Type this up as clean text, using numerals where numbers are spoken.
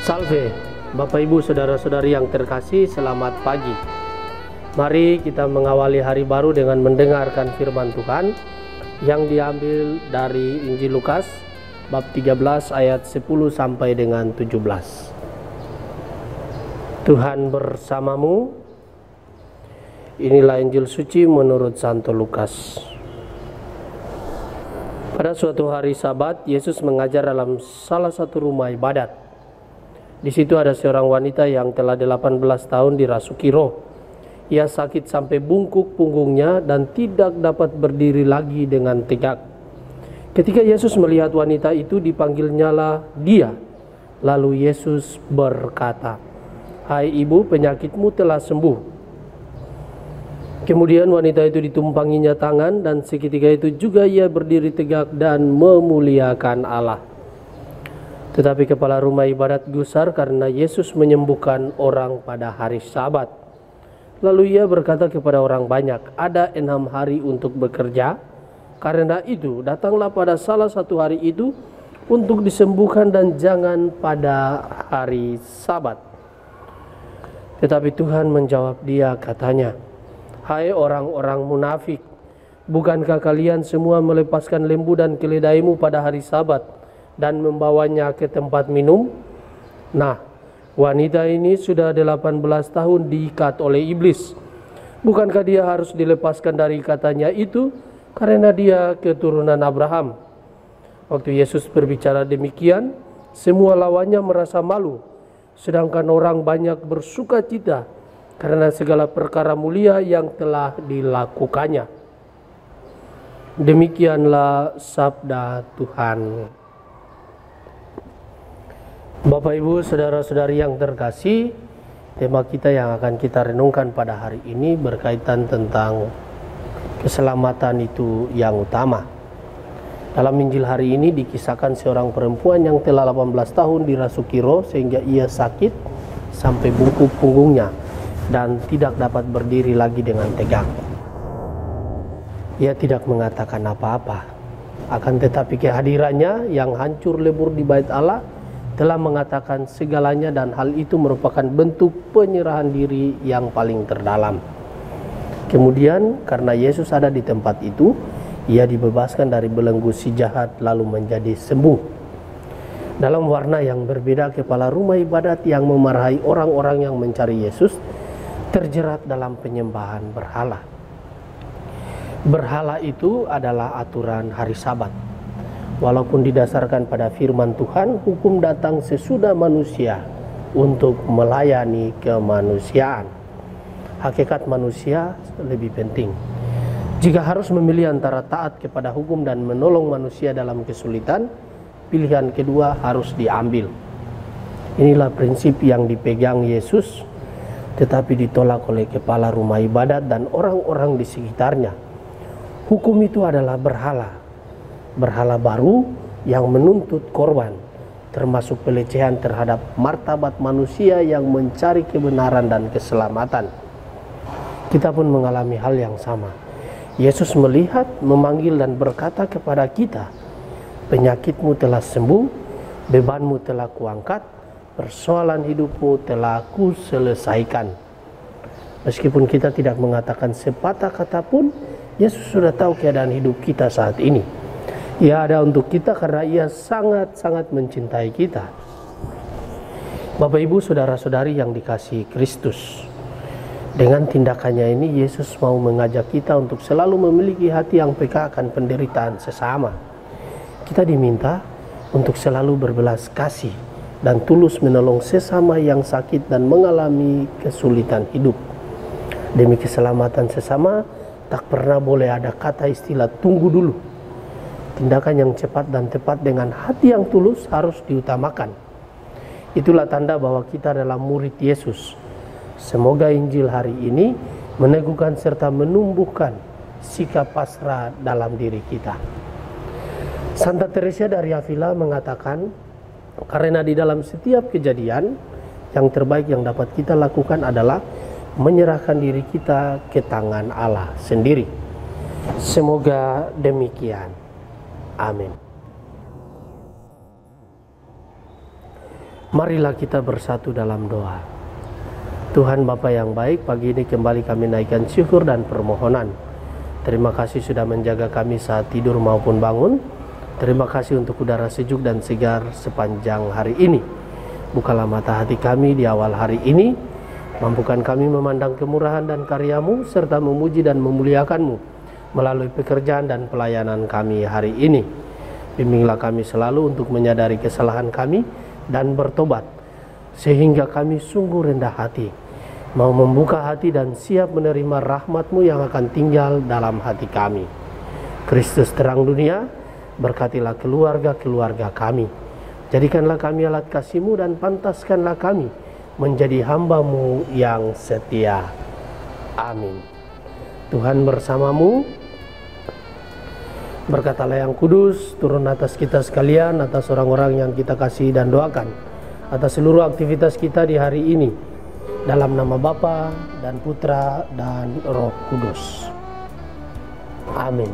Salve, Bapak Ibu Saudara-saudari yang terkasih, selamat pagi. Mari kita mengawali hari baru dengan mendengarkan firman Tuhan yang diambil dari Injil Lukas bab 13 ayat 10 sampai dengan 17. Tuhan bersamamu. Inilah Injil suci menurut Santo Lukas. Pada suatu hari Sabat, Yesus mengajar dalam salah satu rumah ibadat. Di situ ada seorang wanita yang telah 18 tahun dirasuki roh. Ia sakit sampai bungkuk punggungnya dan tidak dapat berdiri lagi dengan tegak. Ketika Yesus melihat wanita itu, dipanggilnyalah dia. Lalu Yesus berkata, "Hai ibu, penyakitmu telah sembuh." Kemudian wanita itu ditumpanginya tangan, dan seketika itu juga ia berdiri tegak dan memuliakan Allah. Tetapi kepala rumah ibadat gusar karena Yesus menyembuhkan orang pada hari Sabat. Lalu ia berkata kepada orang banyak, "Ada 6 hari untuk bekerja. Karena itu datanglah pada salah satu hari itu untuk disembuhkan dan jangan pada hari Sabat." Tetapi Tuhan menjawab dia, katanya, "Hai orang-orang munafik, bukankah kalian semua melepaskan lembu dan keledaimu pada hari Sabat dan membawanya ke tempat minum? Nah, wanita ini sudah 18 tahun diikat oleh iblis. Bukankah dia harus dilepaskan dari ikatannya itu karena dia keturunan Abraham?" Waktu Yesus berbicara demikian, semua lawannya merasa malu, sedangkan orang banyak bersuka cita karena segala perkara mulia yang telah dilakukannya. Demikianlah sabda Tuhan. Bapak Ibu Saudara-saudari yang terkasih, tema kita yang akan kita renungkan pada hari ini berkaitan tentang keselamatan itu yang utama. Dalam Injil hari ini dikisahkan seorang perempuan yang telah 18 tahun dirasuki roh sehingga ia sakit sampai bungkuk punggungnya dan tidak dapat berdiri lagi dengan tegak. Ia tidak mengatakan apa-apa, akan tetapi kehadirannya yang hancur lebur di bait Allah telah mengatakan segalanya, dan hal itu merupakan bentuk penyerahan diri yang paling terdalam. Kemudian karena Yesus ada di tempat itu, ia dibebaskan dari belenggu si jahat lalu menjadi sembuh. Dalam warna yang berbeda, kepala rumah ibadat yang memarahi orang-orang yang mencari Yesus terjerat dalam penyembahan berhala. Berhala itu adalah aturan hari Sabat. Walaupun didasarkan pada firman Tuhan, hukum datang sesudah manusia untuk melayani kemanusiaan. Hakikat manusia lebih penting. Jika harus memilih antara taat kepada hukum dan menolong manusia dalam kesulitan, pilihan kedua harus diambil. Inilah prinsip yang dipegang Yesus, tetapi ditolak oleh kepala rumah ibadat dan orang-orang di sekitarnya. Hukum itu adalah berhala baru yang menuntut korban, termasuk pelecehan terhadap martabat manusia yang mencari kebenaran dan keselamatan. Kita pun mengalami hal yang sama. Yesus melihat, memanggil dan berkata kepada kita, "Penyakitmu telah sembuh, bebanmu telah kuangkat, persoalan hidupmu telah kuselesaikan." Meskipun kita tidak mengatakan sepatah kata pun, Yesus sudah tahu keadaan hidup kita saat ini. Ia ada untuk kita karena ia sangat-sangat mencintai kita. Bapak Ibu Saudara-saudari yang dikasihi Kristus, dengan tindakannya ini Yesus mau mengajak kita untuk selalu memiliki hati yang peka akan penderitaan sesama. Kita diminta untuk selalu berbelas kasih dan tulus menolong sesama yang sakit dan mengalami kesulitan hidup. Demi keselamatan sesama, tak pernah boleh ada kata istilah tunggu dulu. Tindakan yang cepat dan tepat dengan hati yang tulus harus diutamakan. Itulah tanda bahwa kita adalah murid Yesus. Semoga Injil hari ini meneguhkan serta menumbuhkan sikap pasrah dalam diri kita. Santa Teresa dari Avila mengatakan, karena di dalam setiap kejadian, yang terbaik yang dapat kita lakukan adalah menyerahkan diri kita ke tangan Allah sendiri. Semoga demikian. Amin. Marilah kita bersatu dalam doa. Tuhan Bapa yang baik, pagi ini kembali kami naikkan syukur dan permohonan. Terima kasih sudah menjaga kami saat tidur maupun bangun. Terima kasih untuk udara sejuk dan segar sepanjang hari ini. Bukalah mata hati kami di awal hari ini. Mampukan kami memandang kemurahan dan karya-Mu serta memuji dan memuliakan-Mu melalui pekerjaan dan pelayanan kami hari ini. Bimbinglah kami selalu untuk menyadari kesalahan kami dan bertobat, sehingga kami sungguh rendah hati, mau membuka hati dan siap menerima rahmat-Mu yang akan tinggal dalam hati kami. Kristus terang dunia, berkatilah keluarga-keluarga kami. Jadikanlah kami alat kasih-Mu dan pantaskanlah kami menjadi hamba-Mu yang setia. Amin. Tuhan bersamamu. Berkatalah yang kudus turun atas kita sekalian, atas orang-orang yang kita kasih dan doakan, atas seluruh aktivitas kita di hari ini, dalam nama Bapa dan Putra dan Roh Kudus. Amin.